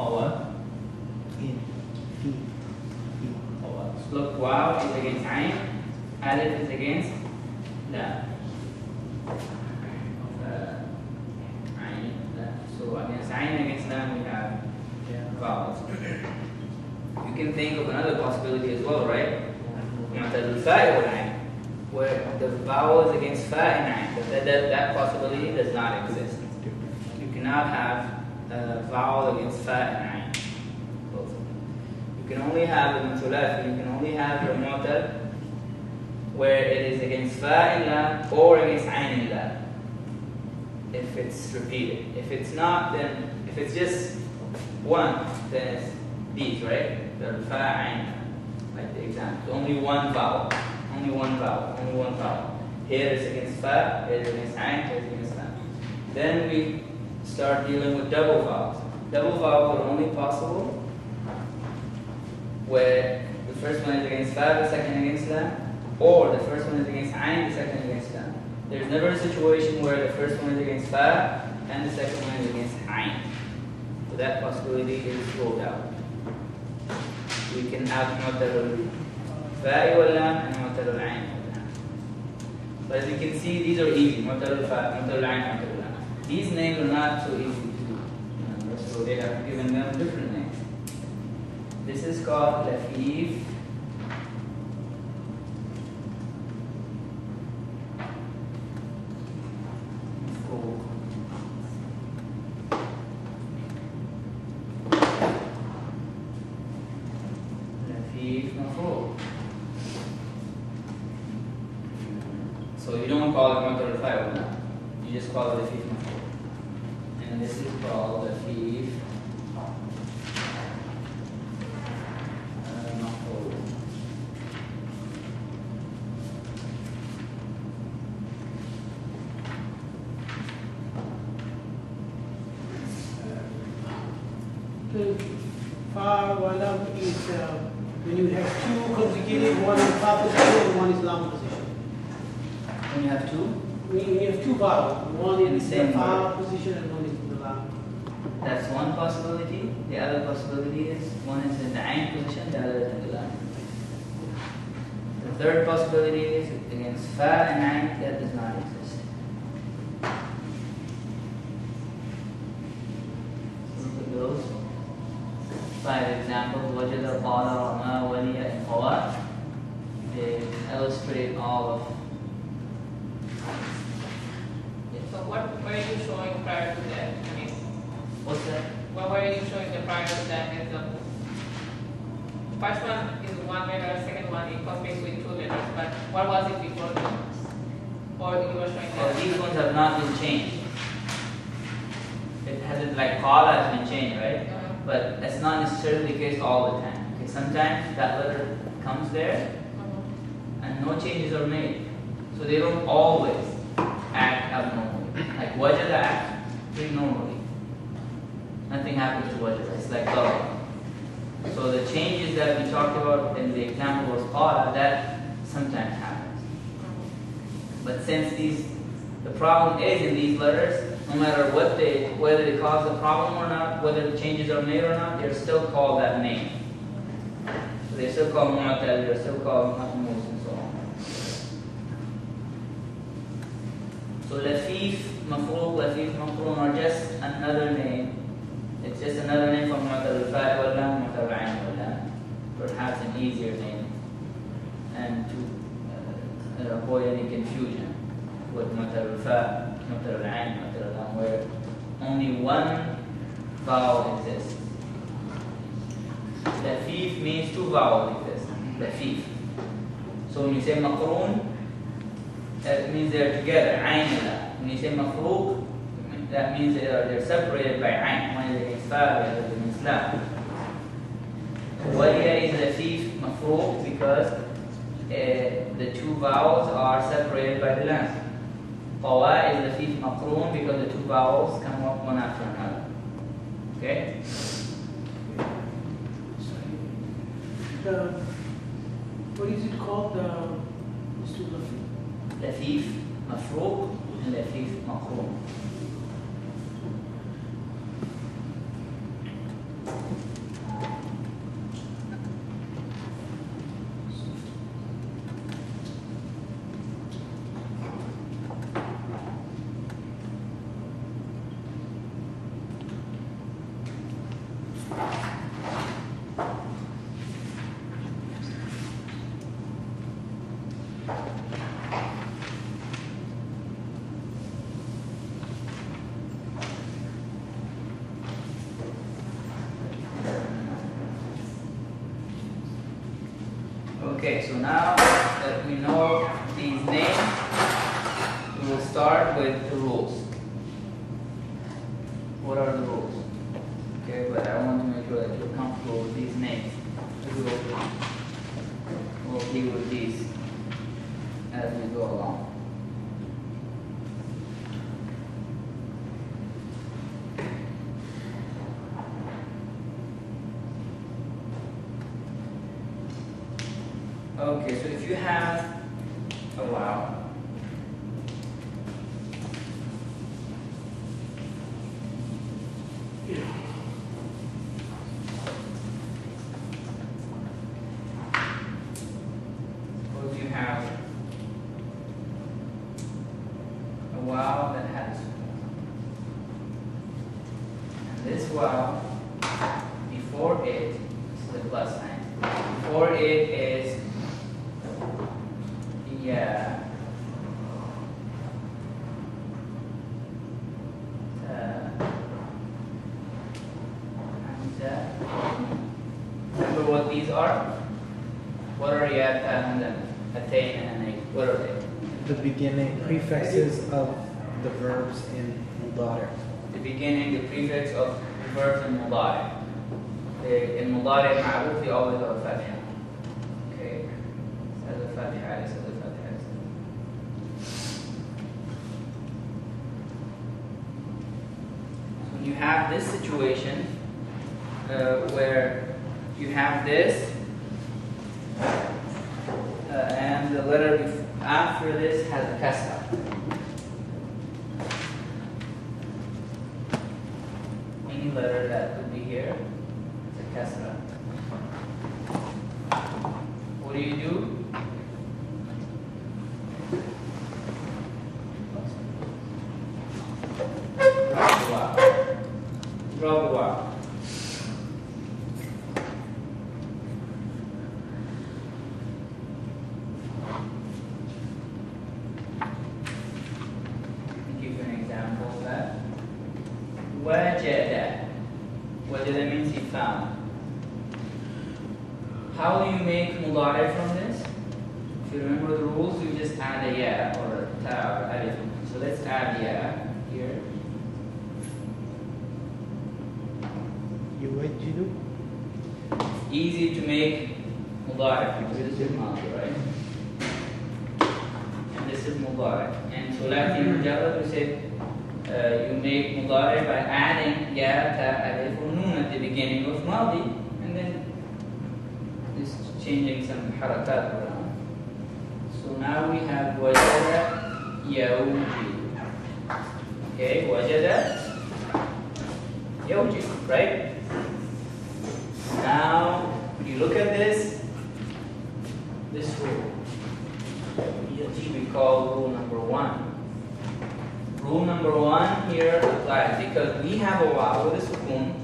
Or in, fi, or look, wow is against ayn, alif is against la. Ayn, la. So against ayn, against lam we have vowels. You can think of another possibility as well, right? Mu'tadil fa wal ayn, where the vowels against fa and ayn, but that possibility does not exist. You cannot have a vowel against fa and ayn. Both of them. You can only have the mu'talafi, you can only have the mu'tal where it is against fa and lam or against ayn and lam. If it's repeated. If it's not, then if it's just one, then it's these, right? The fa, ayn, like the example. Only one vowel. Only one vowel. Only one vowel. Here is against fa, here is against ayn, here is against lam. Then we start dealing with double vowels. Double vowels are only possible where the first one is against fa, the second against lam, or the first one is against ayn, the second against lam. There's never a situation where the first one is against fa and the second one is against ayn. So that possibility is ruled out. We can have mu'tal fa wal lam and mu'tal ayn wal lam. But as you can see, these are easy. Mu'tal fa, mu'tal ayn, mu'tal lam. These names are not so easy to do. So they have given them different names. This is called lafif. So you don't call it mu'tal fa, you just call it lafif maf'ul. And this is called lafif maf'ul. Fa wa lam is when you have two consecutive, one is fa position and one is lam position. When you have two? When you have two vowels, one is the same fa position and one is the lam. That's one possibility. The other possibility is one is in the ayn position, the other is in the lam. The third possibility is against fa and ayn, that does not exist. Look at those. 5 examples. Wajada, qala, rama, waliya, and qawa. They illustrate all of. So what were you showing prior to that? I mean, What's that? what were you showing the prior to that example? First one is one letter, second one it copies with two letters, but what was it before that? Or you were showing Well, that? these ones have not been changed. It hasn't, like qala has been changed, right? But that's not necessarily the case all the time. Okay, sometimes that letter comes there and no changes are made. So they don't always act abnormally. Like wajada acts pretty normally. Nothing happens to wajada. It's like darab. So the changes that we talked about in the example was qala, that sometimes happens. But since the problem is in these letters, no matter what whether they cause a problem or not, whether the changes are made or not, they're still called that name. So they're still called mu'tal, they're still called mahmuz and so on. So lafif, mafruq, lafif, mafruq are just another name. It's just another name for mu'tal fa wal lam, mu'tal ayn wal lam. Perhaps an easier name. And to avoid any confusion with mu'tal fa, mu'tal ayn, mu'tal lam, where only one vowel exists. Lafif means two vowels exist. Lafif. So when you say maqroon, that means they're together, ayn and lam. When you say mafruq, that means they're separated by ayn. One is against fa, the other is against lam. Waliya is lafif mafruq because the two vowels are separated by the lam. Qawa is lafif maqroon because the two vowels come up one after another. Okay? What is it called? These two lafif? Lafif mafruq and lafif maqroon. Okay, so now that we know these names, we will start with the rules. What are the rules? Okay, but I want to make sure that you're comfortable with these names. We'll deal with these as we go along. Okay, so if you have a wow, suppose you have a wow that has, and this wow, before it, this is the plus sign, before it is yeah. Remember what these are? What are yat and attain and a? What are they? The beginning prefixes of the verbs in mudari. The beginning, the prefix of verbs in mudari. In mudari ma'ruf, they always have a fatha. Okay, says a fatha, says a fatha. You have this situation where you have this and the letter after this has a kasra. Any letter that would be here is a kasra. What do you do? Drop the wow. Give you an example of that. Wajada. Wajada means he found. How do you make mudari from this? If you remember the rules, you just add a ya or a ta or alif. So let's add ya here. Yuwajjidu. Easy to make mudari because this is madi, right? And this is mudari. And sulati mujarrad, we said you make mudari by adding ya, ta, alif, or noon at the beginning of madi, and then just changing some harakat around. So now we have wajada yawjidu. Okay, wajada yawjidu, right? Now, when you look at this rule, we call rule number 1. Rule number 1 here applies because we have a wow with a sukun,